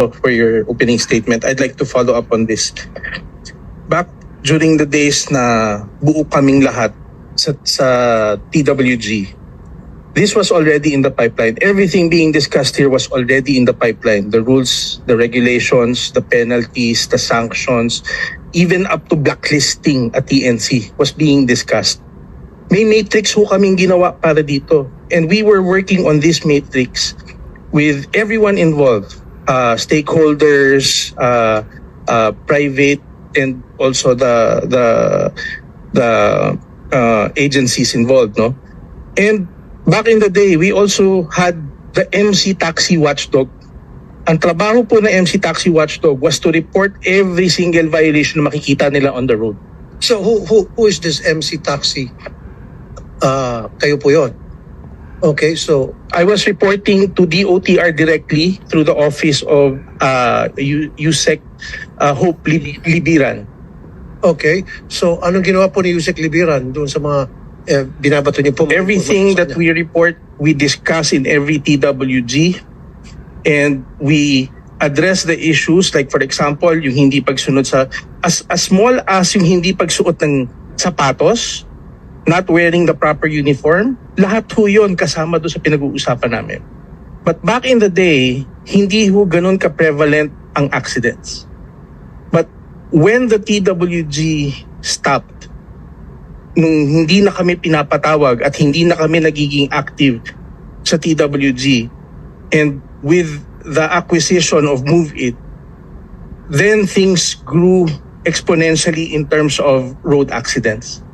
for your opening statement. I'd like to follow up on this. Back during the days na buo kaming lahat sa TWG, this was already in the pipeline. Everything being discussed here was already in the pipeline. The rules, the regulations, the penalties, the sanctions, even up to blacklisting at TNC was being discussed. May matrix ho kaming ginawa para dito. And we were working on this matrix with everyone involved, stakeholders, private, and also the agencies involved, no? And back in the day, we also had the MC Taxi Watchdog. Ang trabaho po na MC Taxi Watchdog was to report every single violation na makikita nila on the road. So who is this MC Taxi? Kayo po yun. Okay, so I was reporting to DOTR directly through the office of USEC Hope Libiran. okay, so anong ginawa po ni Yusek Libiran doon sa mga binabato niyo po? Everything that we report, we discuss in every TWG, and we address the issues, like for example, yung hindi pagsunod sa, as small as yung hindi pagsuot ng sapatos, not wearing the proper uniform, lahat ho yun kasama doon sa pinag-uusapan namin. But back in the day, hindi ho ganun ka-prevalent ang accidents. But when the TWG stopped, nung hindi na kami pinapatawag at hindi na kami nagiging active sa TWG, and with the acquisition of MoveIt, then things grew exponentially in terms of road accidents.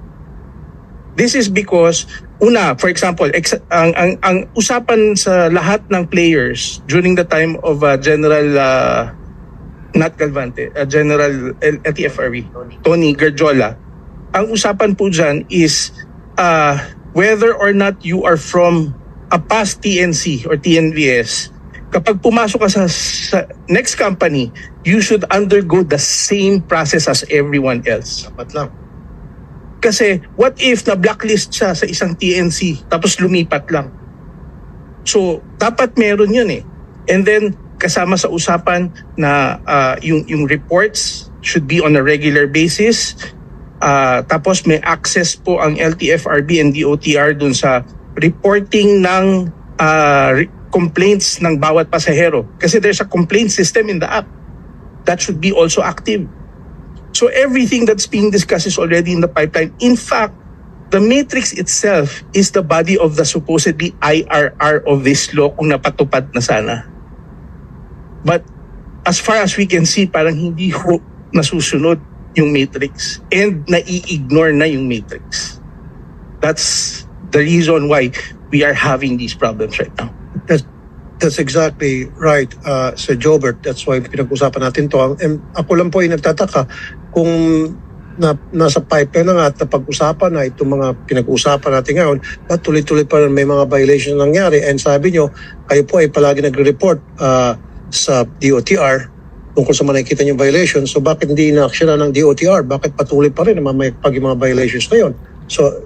This is because, una, for example, ang usapan sa lahat ng players during the time of General, not Galvante, General LTFRB, Tony Garjola, ang usapan po dyan is whether or not you are from a past TNC or TNVS, kapag pumasok ka sa next company, you should undergo the same process as everyone else. Dapat lang. Kasi what if na-blacklist siya sa isang TNC tapos lumipat lang? So, dapat meron yun eh. And then, kasama sa usapan na yung reports should be on a regular basis. Tapos may access po ang LTFRB and DOTR dun sa reporting ng complaints ng bawat pasahero. Kasi there's a complaint system in the app. That should be also active. So everything that's being discussed is already in the pipeline. In fact, the matrix itself is the body of the supposedly IRR of this law kung napatupad na sana. But as far as we can see, parang hindi ho nasusunod yung matrix and nai-ignore na yung matrix. That's the reason why we are having these problems right now. That's exactly right, Sir Jobert. That's why pinag-usapan natin to. And ako lang po ay nagtataka kung nasa pipeline na nga at napag-usapan na itong mga pinag-usapan natin ngayon, at tuloy-tuloy pa rin may mga violation na nangyari. And sabi nyo, kayo po ay palagi nagre-report sa DOTR tungkol sa mga nakikita nyo violation. So bakit hindi na-actionan ng DOTR? Bakit patuloy pa rin na may mga violations na yun? So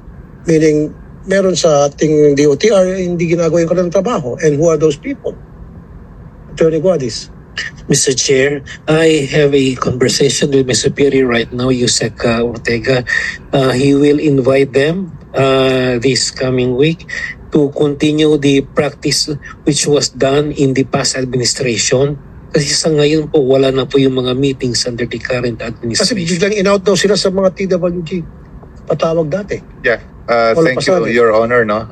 meaning, meron sa ating DOTR hindi ginagawa yung kanilang trabaho. And who are those people? Attorney Guadis. Mr. Chair, I have a conversation with my superior right now, Yusek Ortega. He will invite them this coming week to continue the practice which was done in the past administration. Kasi sa ngayon po, wala na po yung mga meetings under the current Kasi administration. biglang in-out daw sila sa mga TWG. Patawag dati. Yeah, Wala thank you, pasabi. Your Honor. No,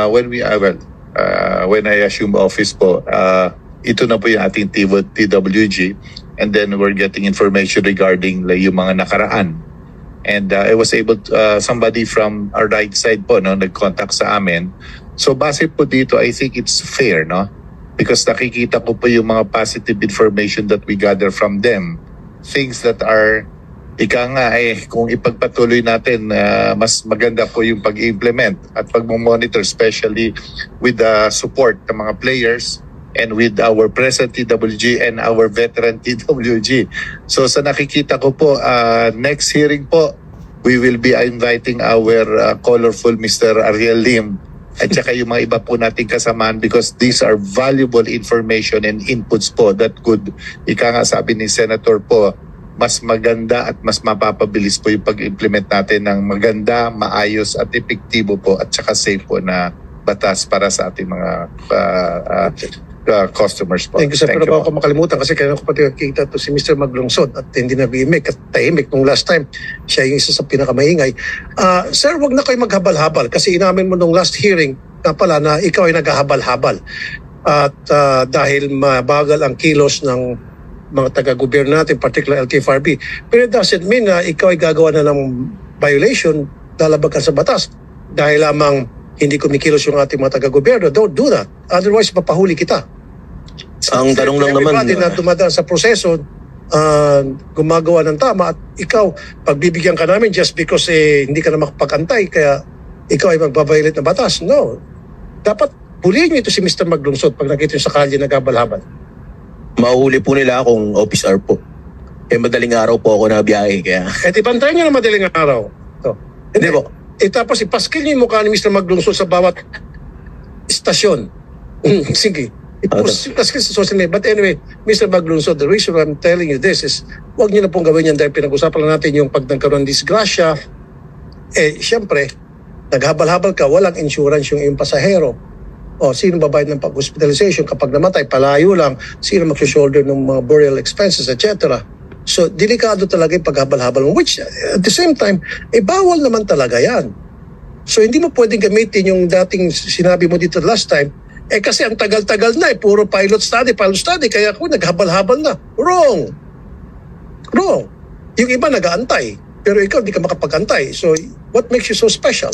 when I assumed office po, ito na po yung ating TWG, and then we're getting information regarding yung mga nakaraan. And I was able to, somebody from our right side po, no, nag-contact sa amin. So base po dito, I think it's fair, no? Because nakikita ko po yung mga positive information that we gather from them. Things that are, ika nga kung ipagpatuloy natin, mas maganda po yung pag-implement at pag-monitor, especially with the support ng mga players and with our present TWG and our veteran TWG. So sa nakikita ko po, next hearing po, we will be inviting our colorful Mr. Ariel Lim at saka yung mga iba po nating kasamahan, because these are valuable information and inputs po that could, ika nga sabi ni Senator po, mas maganda at mas mapapabilis po yung pag-implement natin ng maganda, maayos at epektibo po at saka safe po na batas para sa ating mga customers po. Thank you, sir. Pero you baka ko makalimutan kasi kaya ko pati nakikita to si Mr. Maglungsod at hindi na bimik at tahimik nung last time. Siya yung isa sa pinakamaingay. Sir, wag na kayo maghabal-habal kasi inamin mo nung last hearing na pala na ikaw ay naghahabal-habal. At dahil mabagal ang kilos ng mga taga-gobyerno natin, particular LTFRB. Pero it doesn't mean na ikaw ay gagawa na ng violation, lalabag ka sa batas. Dahil lamang hindi kumikilos yung ating mga taga-gobyerno, don't do that. Otherwise, papahuli kita. Ang tanong lang naman, everybody na dumadaan sa proseso, gumagawa ng tama at ikaw, pagbibigyan ka namin just because hindi ka na makapag-antay, kaya ikaw ay magbabaylit ng batas. No. Dapat huliin niyo ito si Mr. Maglungsod pag nakita niyo sa kalye naghabal-habal. mauhuli po nila akong officer po. Madaling araw po ako nabiyahe kaya. Di bantayan niyo na madaling araw. To. Hindi po. Tapos ipaskil niyo yung mukha ni Mr. Maglungsod sa bawat istasyon. Sige. Ipaskil sa social media. But anyway, Mr. Maglungsod, the reason why I'm telling you this is huwag niyo na pong gawin yan dahil pinag-usapan lang natin yung pag nagkaroon ng disgrasya. Siyempre, naghabal-habal ka, walang insurance yung iyong pasahero. O, sino babayad ng pag-hospitalization? Kapag namatay, palayo lang. Sino mag-shoulder ng mga burial expenses, etc. So, delikado talaga yung paghabal-habal. Which, at the same time, bawal naman talaga yan. So, hindi mo pwedeng gamitin yung dating sinabi mo dito last time, kasi ang tagal-tagal na, puro pilot study, kaya ako naghabal-habal na. Wrong. Yung iba nag-aantay, pero ikaw hindi ka makapag-antay. So, what makes you so special?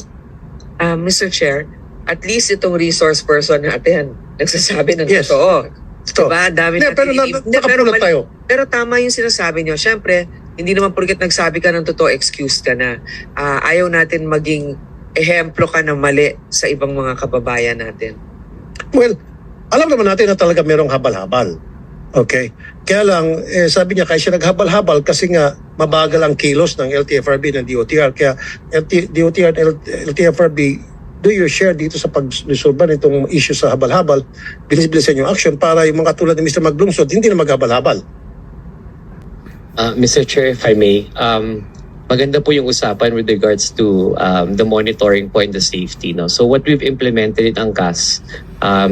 Mr. Chair, at least itong resource person natin nagsasabi ng Yes. totoo. Ito. Diba? Dami Hindi, pero nakapulot tayo. Pero tama yung sinasabi nyo. Siyempre, hindi naman porket nagsabi ka ng totoo, excuse ka na. Ayaw natin maging ehemplo ka na mali sa ibang mga kababayan natin. Well, alam naman natin na talaga merong habal-habal. Okay? Kaya lang, sabi niya, kaya siya naghabal-habal kasi nga mabagal ang kilos ng LTFRB ng DOTR. Kaya DOTR at LTFRB, do your share dito sa pag-resolve nitong issue sa habal-habal. Bilis-bilisan yung action para yung mga tulad ni Mr. Maglungsod hindi na maghabal-habal. Mr. Chair, if I may, maganda po yung usapan with regards to the monitoring po and the safety. No? So what we've implemented in Angkas,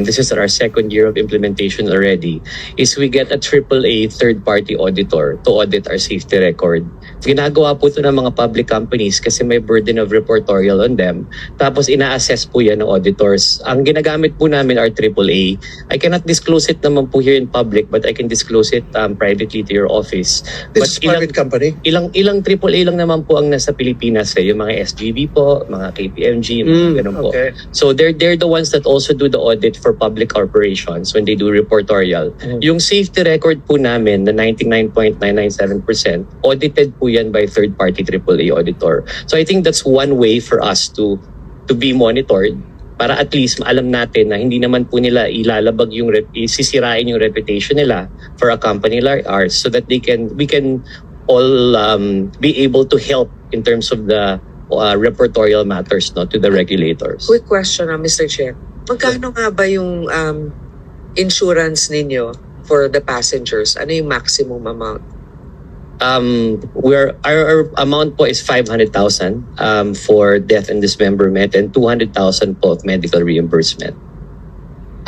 this is our second year of implementation already, is we get a AAA third-party auditor to audit our safety record. Ginagawa po ito ng mga public companies kasi may burden of reportorial on them. Tapos ina-assess po yan ng auditors. Ang ginagamit po namin are AAA. I cannot disclose it naman po here in public, but I can disclose it privately to your office. This is private company. Ilang AAA lang naman po ang nasa Pilipinas, yung mga SGB po, mga KPMG, mga ganun po. Okay. So they're the ones that also do the audit for public corporations when they do reportorial. Yung safety record po namin na 99.997% audited po yan by third-party AAA auditor. So I think that's one way for us to be monitored para at least maalam natin na hindi naman po nila ilalabag yung sisirain yung reputation nila for a company like ours so that we can all be able to help in terms of the reportorial matters to the regulators. Quick question, Mr. Chair. Magkano nga ba yung insurance ninyo for the passengers? Ano yung maximum amount? Our amount po is 500,000 for death and dismemberment and 200,000 po of medical reimbursement.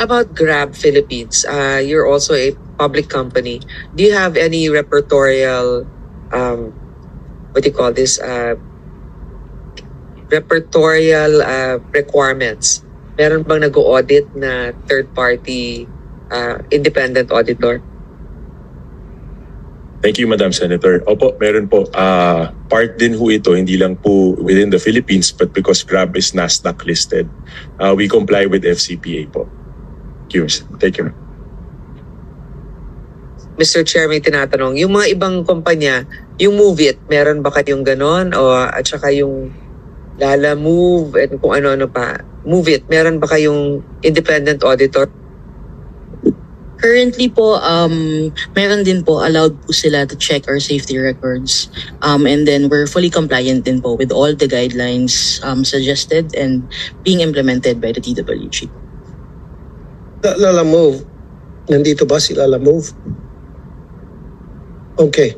About Grab Philippines, you're also a public company. Do you have any repertorial, what do you call this, repertorial requirements? Meron bang nag-audit na third-party independent auditor? Thank you, Madam Senator. Opo, meron po. Part din ho ito, hindi lang po within the Philippines, but because Grab is NASDAQ listed, we comply with FCPA po. Thank you. Mr. Chair, may tinatanong, yung mga ibang kumpanya, yung Move It, meron ba kayong ganon? O at saka yung Lala Move and kung ano-ano pa. Move It, meron ba kayong independent auditor? Currently po, meron din po, allowed po sila to check our safety records. And then we're fully compliant din po with all the guidelines suggested and being implemented by the TWG. Lala Move, nandito ba si Lala Move? Okay.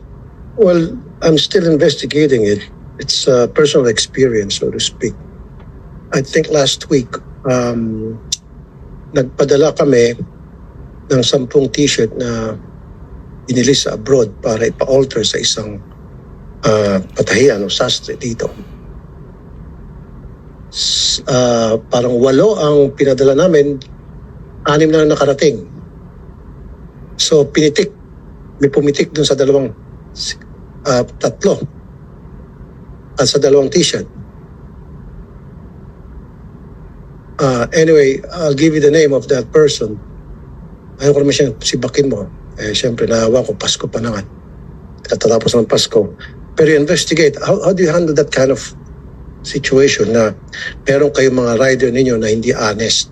Well, I'm still investigating it. It's a personal experience, so to speak. I think last week, nagpadala kami ng 10 t-shirt na binili sa abroad para ipa-alter sa isang patahian o sastre dito. Parang 8 ang pinadala namin, 6 na nakarating. So pinitik, may pumitik dun sa 3 at sa 2 t-shirt. Anyway, I'll give you the name of that person. Ayaw ko naman siyang sibakin mo. Siyempre, naawa ko, Pasko pa naman. Katatapos ng Pasko. Pero investigate, how do you handle that kind of situation na meron kayong mga rider ninyo na hindi honest?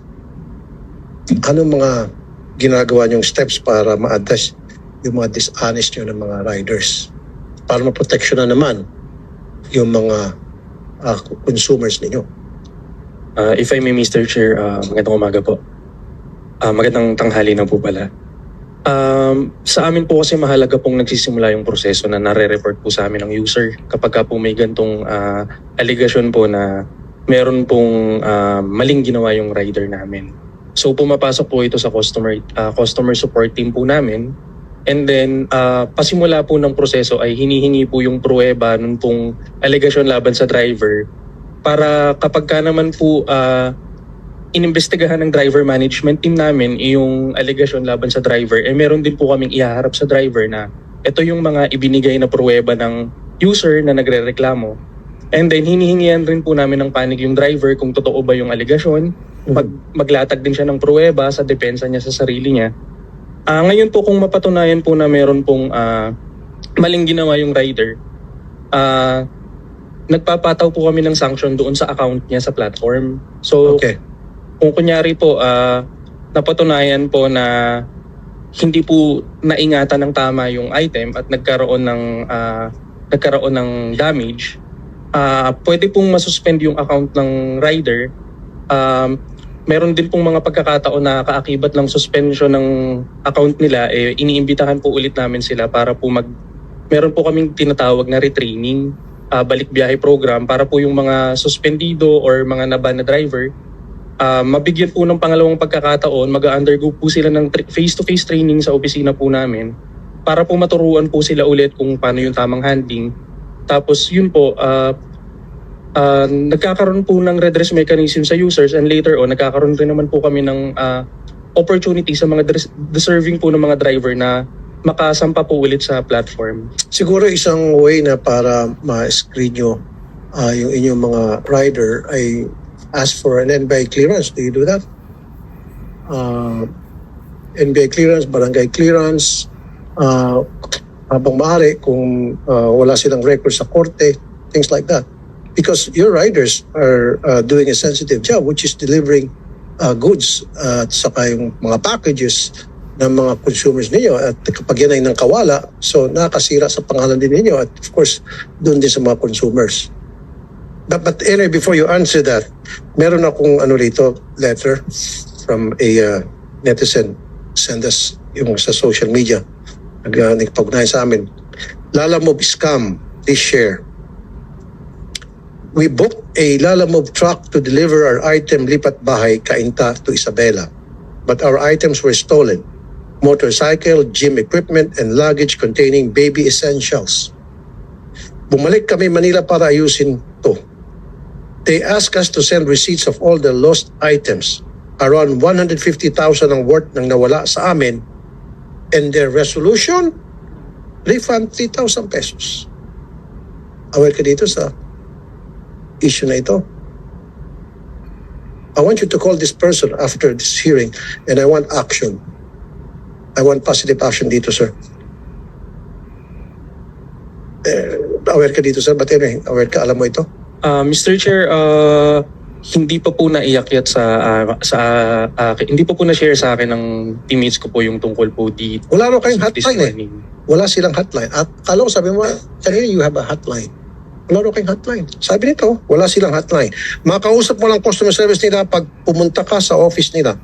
Anong mga ginagawa niyong steps para ma-address yung mga dishonest nyo ng mga riders? Para ma-protection na naman yung mga consumers ninyo. If I may, Mr. Chair, magandang umaga po. Magandang tanghali na po pala. Sa amin po kasi mahalaga pong nagsisimula yung proseso na nare-report po sa amin ng user kapag po may gantong allegation po na meron pong maling ginawa yung rider namin. So pumapasok po ito sa customer support team po namin, and then pasimula po ng proseso ay hinihingi po yung pruweba nun pong allegation laban sa driver para kapag ka naman po inimbestigahan ng driver management team namin yung allegation laban sa driver, meron din po kaming ihaharap sa driver na ito yung mga ibinigay na pruweba ng user na nagrereklamo. And then hinihingian rin po namin ng panig yung driver kung totoo ba yung allegation, maglatag din siya ng pruweba sa depensa niya sa sarili niya. Ngayon po kung mapatunayan po na meron pong maling ginawa yung rider, nagpapataw po kami ng sanction doon sa account niya sa platform. So Okay. kung kunyari po napatunayan po na hindi po naingatan ng tama yung item at nagkaroon ng damage, pwede pong masuspend yung account ng rider. Meron din pong mga pagkakataon na kaakibat ng suspension ng account nila, iniimbitahan po ulit namin sila para po meron po kaming tinatawag na retraining, balik biyahe program para po yung mga suspendido or mga naban na driver mabigyan po ng pangalawang pagkakataon, mag-undergo po sila ng face-to-face training sa opisina po namin para po maturuan po sila ulit kung paano yung tamang handling. Tapos yun po, nagkakaroon po ng redress mechanism sa users, and later on, nagkakaroon rin naman po kami ng opportunity sa mga deserving po ng mga driver na makasampa po ulit sa platform. Siguro isang way na para ma-screen nyo yung inyong mga rider ay ask for an NBI clearance. Do you do that? NBI clearance, barangay clearance, habang maaari kung wala silang record sa korte, things like that. Because your riders are doing a sensitive job, which is delivering goods at saka yung mga packages ng mga consumers ninyo, at kapag yan ay nang kawala, so nakasira sa pangalan din ninyo at of course doon din sa mga consumers. But anyway, before you answer that, meron akong letter from a netizen, send us yung sa social media, nagpag-ugnay sa amin. Lalamove scam, please share. We booked a Lalamove truck to deliver our item Lipat Bahay, Cainta to Isabela, but our items were stolen. Motorcycle, gym equipment, and luggage containing baby essentials. Bumalik kami Manila para ayusin to. They asked us to send receipts of all the lost items. Around 150,000 ang worth ng nawala sa amin. And their resolution, refund 3,000 pesos. Aware ka dito sa issue na ito? I want you to call this person after this hearing, and I want action. I want positive action dito, sir. Aware ka dito, sir? But anyway, aware ka, alam mo ito? Mr. Chair, hindi pa po naiakyat hindi pa po na-share sa akin ng teammates ko po yung tungkol po di Wala raw kayong this hotline eh. morning. Wala silang hotline. At kala ko sabi mo, kanina you have a hotline. Wala raw kayong hotline. Sabi nito, wala silang hotline. Makausap mo lang customer service nila pag pumunta ka sa office nila.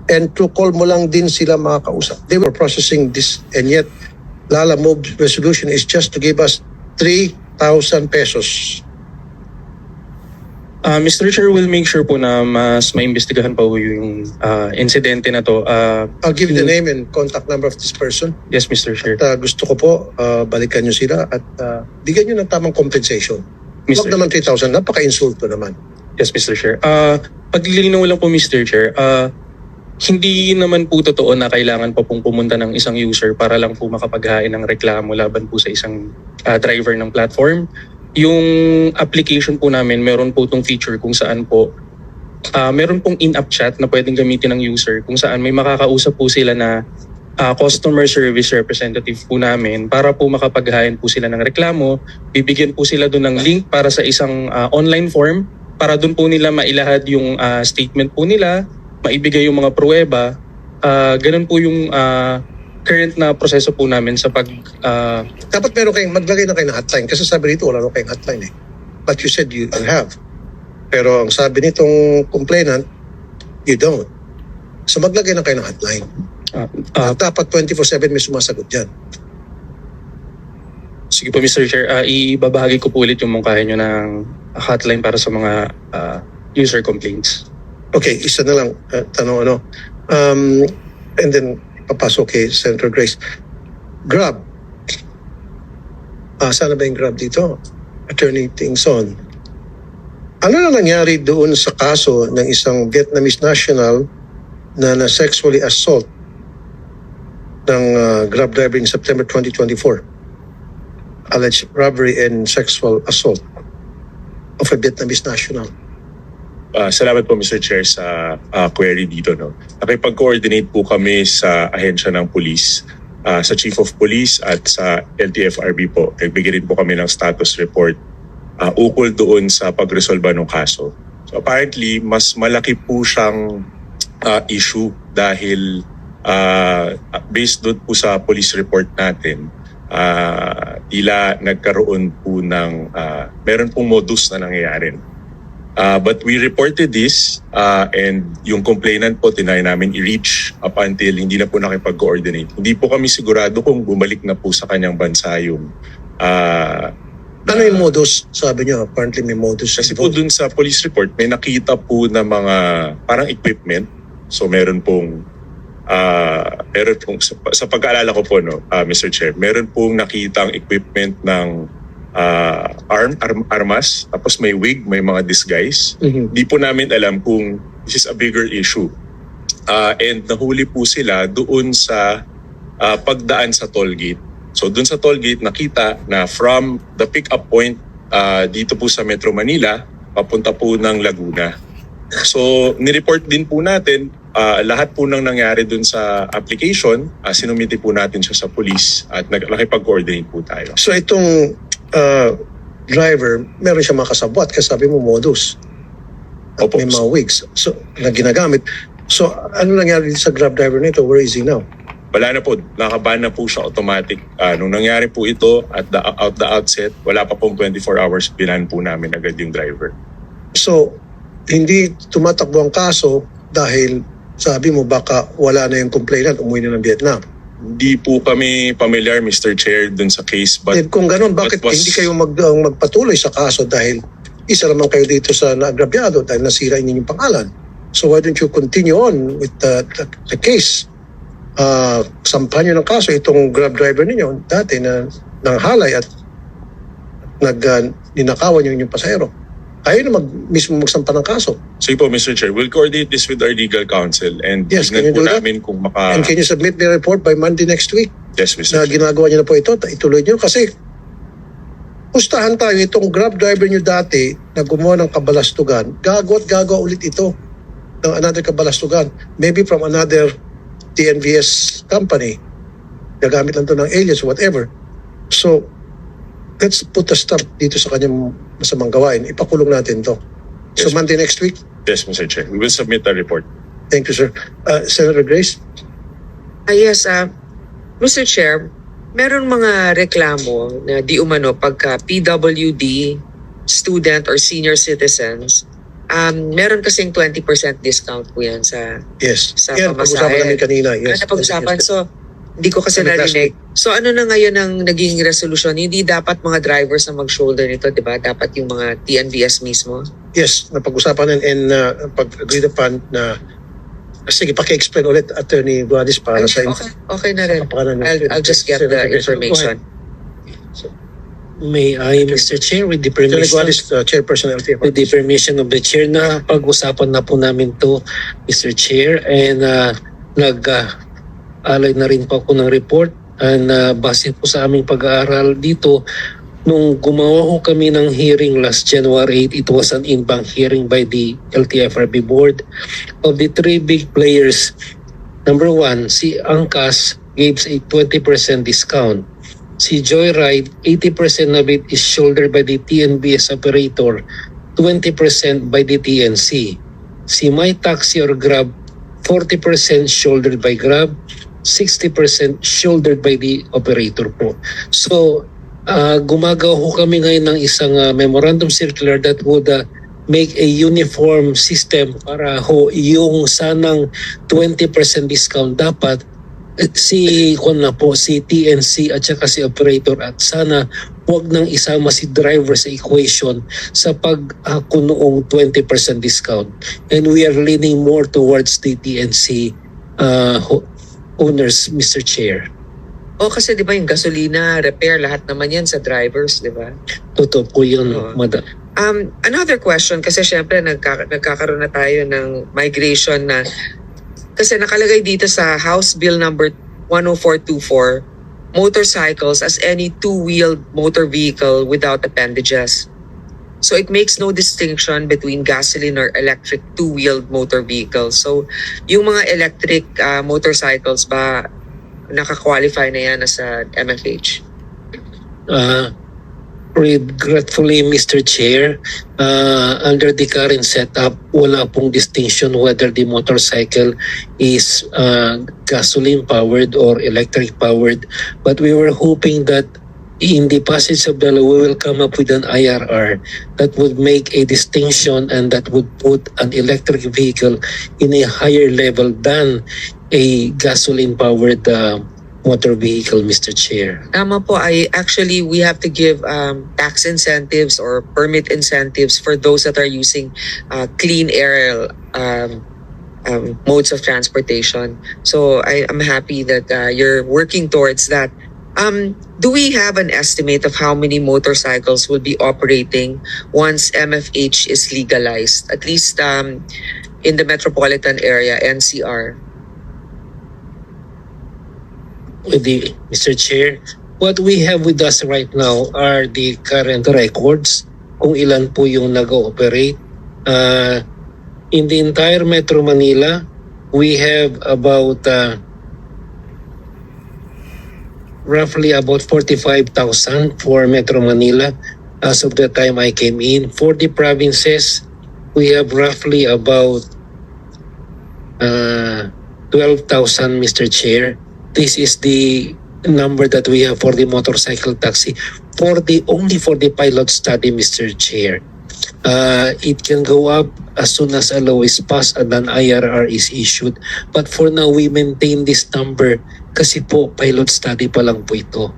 And through call mo lang din sila makakausap. They were processing this and yet Lala Move's resolution is just to give us 3,000 pesos. Mr. Chair, will make sure po na mas maimbestigahan pa po yung insidente na to. I'll give you the name and contact number of this person. Yes, Mr. Chair. At gusto ko po balikan nyo sila at bigyan nyo ng tamang compensation. Huwag Mr. naman 3,000, napaka-insulto naman. Yes, Mr. Chair. Paglilinaw lang po, Mr. Chair, hindi naman po totoo na kailangan pa pong pumunta ng isang user para lang po makapaghain ng reklamo laban po sa isang driver ng platform. Yung application po namin, meron po itong feature kung saan po meron pong in-app chat na pwedeng gamitin ng user kung saan may makakausap po sila na customer service representative po namin para po makapaghain po sila ng reklamo. Bibigyan po sila doon ng link para sa isang online form para doon po nila mailahad yung statement po nila, maibigay yung mga pruweba. Ganun po yung current na proseso po namin sa pag... Dapat meron kayong maglagay na kayo ng hotline kasi sabi dito wala na kayong hotline eh. But you said you have. Pero ang sabi nitong complainant, you don't. So maglagay na kayo ng hotline. Dapat 24/7 may sumasagot dyan. Sige po, Mr. Chair. Ibabahagi ko po ulit yung mungkahin nyo ng hotline para sa mga user complaints. Okay, isa na lang tanong ano. And then papasok kay Senator Grace. Grab. Sana ba yung Grab dito? Attorney Tingson. Ano na nangyari doon sa kaso ng isang Vietnamese national na sexually assault ng Grab driver in September 2024? Alleged robbery and sexual assault of a Vietnamese national. Salamat po Mr. Chair sa query dito. No? Nakipag-coordinate po kami sa ahensya ng police, sa Chief of Police at sa LTFRB po. Nagbigay rin po kami ng status report ukol doon sa pagresolba ng kaso. So apparently, mas malaki po siyang issue dahil based doon po sa police report natin, tila nagkaroon po ng meron pong modus na nangyayari. But we reported this and yung complainant po tinay namin i-reach up until hindi na po nakipag-coordinate. Hindi po kami sigurado kung bumalik na po sa kanyang bansa yung Ano yung modus? Sabi niyo, apparently may modus. kasi po dun sa police report may nakita po na mga parang equipment. So meron pong sa pag-aalala ko po no, Mr. Chair, meron pong nakitang equipment ng armas, tapos may wig, may mga disguise. Di po namin alam kung this is a bigger issue. And nahuli po sila doon sa pagdaan sa toll gate. So doon sa toll gate nakita na from the pick-up point dito po sa Metro Manila, papunta po ng Laguna. So nireport din po natin lahat po ng nangyari doon sa application, sinumiti po natin siya sa police at nakipag-coordinate po tayo. So itong driver, meron siya mga kasabwat kasi sabi mo modus. At Opo. may mga wigs na ginagamit. So ano nangyari sa Grab driver nito? Where is he now? Wala na po, nakaban na po siya automatic. Nung nangyari po ito at the outset, wala pa pong 24 hours, binan po namin agad yung driver. So hindi tumatakbo ang kaso dahil sabi mo baka wala na yung complainant, umuwi na ng Vietnam. Hindi po kami familiar, Mr. Chair, dun sa case. But Kung ganun, bakit but was- hindi kayo magpatuloy sa kaso dahil isa naman kayo dito sa naagrabyado dahil nasira yung inyong pangalan. So why don't you continue on with the case? Sampahan nyo ng kaso itong Grab driver ninyo dati na nanghalay at ninakawan yung inyong pasahero. Kayo na mismo magsampa ng kaso. Sige po, Mr. Chair, we'll coordinate this with our legal counsel and Yes, can tignan you po do that? namin kung maka... And can you submit the report by Monday next week? Yes, Na Mr. Chair. ginagawa nyo na po ito, ituloy nyo kasi pustahan tayo itong Grab driver nyo dati na gumawa ng kabalastugan, gagawa ulit ito ng another kabalastugan, maybe from another TNVS company, gagamit lang to ng alias or whatever. So let's put a stop dito sa kanyang masamang gawain, ipakulong natin to. So Monday next week? Yes, Mr. Chair. We will submit a report. Thank you, sir. Senator Grace? Yes, Mr. Chair, meron mga reklamo na di umano pagka PWD, student or senior citizens, meron kasing 20% discount po yan sa Yes. Sa Yan, pag-usapan pamasahe. namin kanina. Yes. pag-usapan. So, hindi ko kasi Ano last narinig. So, ano na ngayon ang naging resolusyon? Hindi dapat mga drivers na mag-shoulder nito, di ba? Dapat yung mga TNVS mismo. Yes, napag-usapan and pag-agreed upon na sige, paki-explain ulit, Attorney Guadis, para sa Okay na rin. I'll just get the information. May I, Mr. Chair, with the Attorney permission, Guadis, Chairperson ng LTFRB. with the permission of the Chair, na pag-usapan na po namin to, Mr. Chair, and nag-alay na rin po ako ng report, and base po sa aming pag-aaral dito, nung gumawa ko kami ng hearing last January 8, it was an in-bank hearing by the LTFRB board. Of the three big players, number one, si Angkas gives a 20% discount. Si Joyride, 80% of it is shouldered by the TNBS operator, 20% by the TNC. Si My Taxi or Grab, 40% shouldered by Grab, 60% shouldered by the operator po. So, gumagawa ho kami ngayon ng isang memorandum circular that would make a uniform system para ho yung sanang 20% discount dapat si TNC at saka si operator, at sana huwag nang isama si driver sa equation sa noong 20% discount. And we are leaning more towards the TNC owners, Mr. Chair. Kasi di ba yung gasolina, repair, lahat naman yan sa drivers, di ba? Totoo po yun, Oo. Madam. Another question, kasi syempre nagkakaroon na tayo ng migration na, kasi nakalagay dito sa House Bill number 10424, motorcycles as any two-wheeled motor vehicle without appendages. So it makes no distinction between gasoline or electric two-wheeled motor vehicles. So yung mga electric motorcycles ba, naka-qualify na yan as a MFH? Regretfully, Mr. Chair, under the current setup, wala pong distinction whether the motorcycle is gasoline-powered or electric-powered. But we were hoping that in the passage of the law, we will come up with an IRR that would make a distinction and that would put an electric vehicle in a higher level than a gasoline-powered motor vehicle, Mr. Chair. Tama po, we have to give tax incentives or permit incentives for those that are using clean air modes of transportation. So I'm happy that you're working towards that. Do we have an estimate of how many motorcycles will be operating once MFH is legalized, at least in the metropolitan area, NCR? Mr. Chair, what we have with us right now are the current records kung ilan po yung nag-ooperate. In the entire Metro Manila, we have about roughly about 45,000 for Metro Manila as of the time I came in. For the provinces, we have roughly about 12,000, Mr. Chair. This is the number that we have for the motorcycle taxi only for the pilot study, Mr. Chair. It can go up as soon as a law is passed and an IRR is issued. But for now, we maintain this number kasi po pilot study pa lang po ito.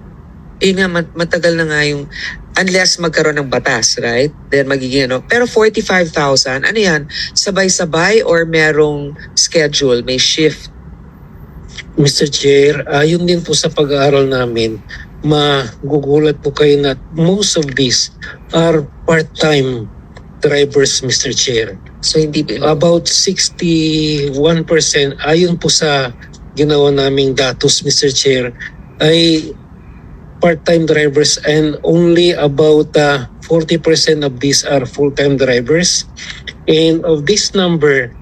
Matagal na nga yung, unless magkaroon ng batas, right? Then magiging Pero 45,000, ano yan? Sabay-sabay or merong schedule, may shift? Mr. Chair, ayon din po sa pag-aaral namin, magugulat po kayo na most of these are part-time drivers, Mr. Chair. So hindi About 61%, ayon po sa ginawa naming datos, Mr. Chair, ay part-time drivers, and only about 40% of these are full-time drivers. And of this number,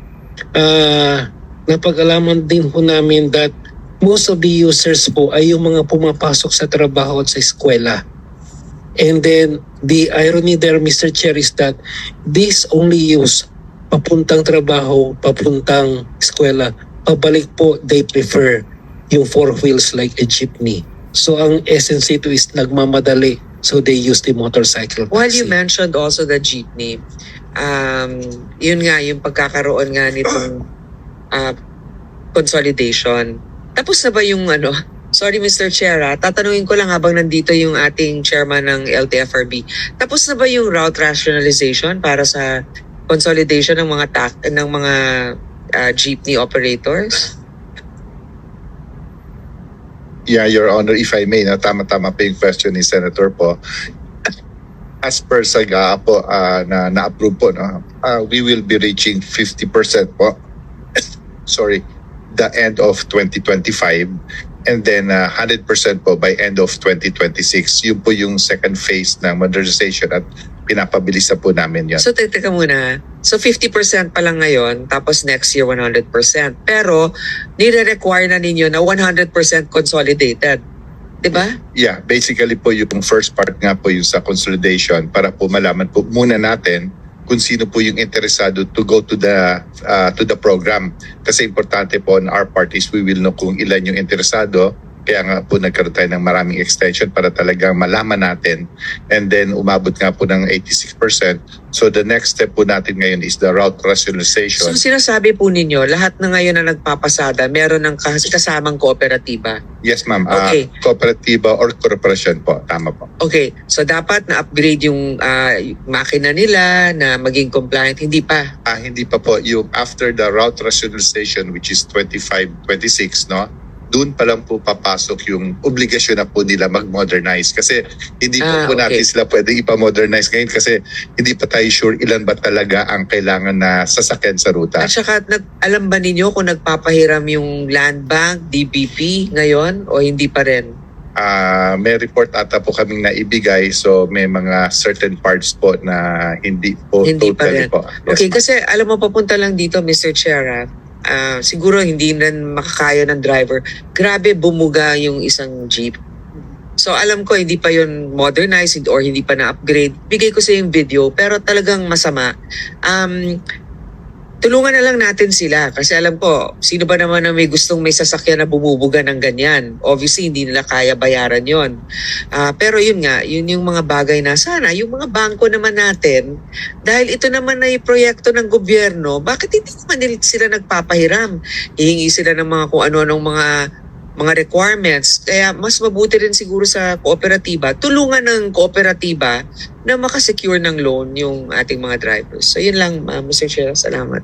napag-alaman din po namin that most of the users po ay yung mga pumapasok sa trabaho at sa eskwela. And then the irony there, Mr. Chair, is that this only use papuntang trabaho, papuntang eskwela, pabalik po, they prefer yung four wheels like a jeepney. So ang essence ito is nagmamadali. So they use the motorcycle taxi. While you mentioned also the jeepney, yun nga, yung pagkakaroon nga nitong consolidation. Tapos na ba yung ano? Sorry Mr. Chair, tatanungin ko lang habang nandito yung ating chairman ng LTFRB. Tapos na ba yung route rationalization para sa consolidation ng mga jeepney operators? Yeah, Your Honor, if I may, tama-tama pa yung question ni Senator po. As per sa GAA po na na-approve po, no, we will be reaching 50% po. Sorry, the end of 2025 and then 100% po by end of 2026. Yun po yung second phase ng modernization at pinapabilis na po namin yan. So teka muna, so 50% pa lang ngayon, tapos next year 100%. Pero nire-require na ninyo na 100% consolidated. Diba? Yeah, basically po yung first part nga po yung sa consolidation para po malaman po muna natin kung sino po yung interesado to go to the program. Kasi importante po on our part is we will know kung ilan yung interesado. Kaya nga po nagkaroon tayo ng maraming extension para talagang malaman natin. And then umabot nga po ng 86%. So the next step po natin ngayon is the route rationalization. So sinasabi po ninyo, lahat na ngayon na nagpapasada, meron ng kasamang kooperatiba. Yes ma'am, Okay. kooperatiba or corporation po. Tama po. Okay, so dapat na-upgrade yung makina nila na maging compliant, hindi pa. Hindi pa po. Yung after the route rationalization which is 25-26, no? Doon pa lang po papasok yung obligasyon na po nila mag-modernize. Kasi hindi po natin sila pwedeng ipa-modernize ngayon kasi hindi pa tayo sure ilan ba talaga ang kailangan na sasakyan sa ruta. At saka, alam ba ninyo kung nagpapahiram yung Land Bank, DBP ngayon o hindi pa rin? May report ata po kaming naibigay so may mga certain parts po na hindi po Hindi pa totally rin. po. Yes, Okay, ma'am. kasi alam mo papunta lang dito Mr. Chair, siguro hindi na makakaya ng driver. Grabe bumuga yung isang jeep. So alam ko hindi pa yun modernized or hindi pa na-upgrade. Bigay ko sa yung video pero talagang masama. Tulungan na lang natin sila kasi alam ko, sino ba naman na may gustong may sasakyan na bumubuga ng ganyan? Obviously, hindi nila kaya bayaran yon. Pero yun nga, yun yung mga bagay na sana, yung mga bangko naman natin, dahil ito naman ay proyekto ng gobyerno, bakit hindi naman nila sila nagpapahiram? Hihingi sila ng mga kung ano-anong mga requirements. Kaya mas mabuti rin siguro sa kooperatiba, tulungan ng kooperatiba na makasecure ng loan yung ating mga drivers. So yun lang, Mr. Chair. Salamat.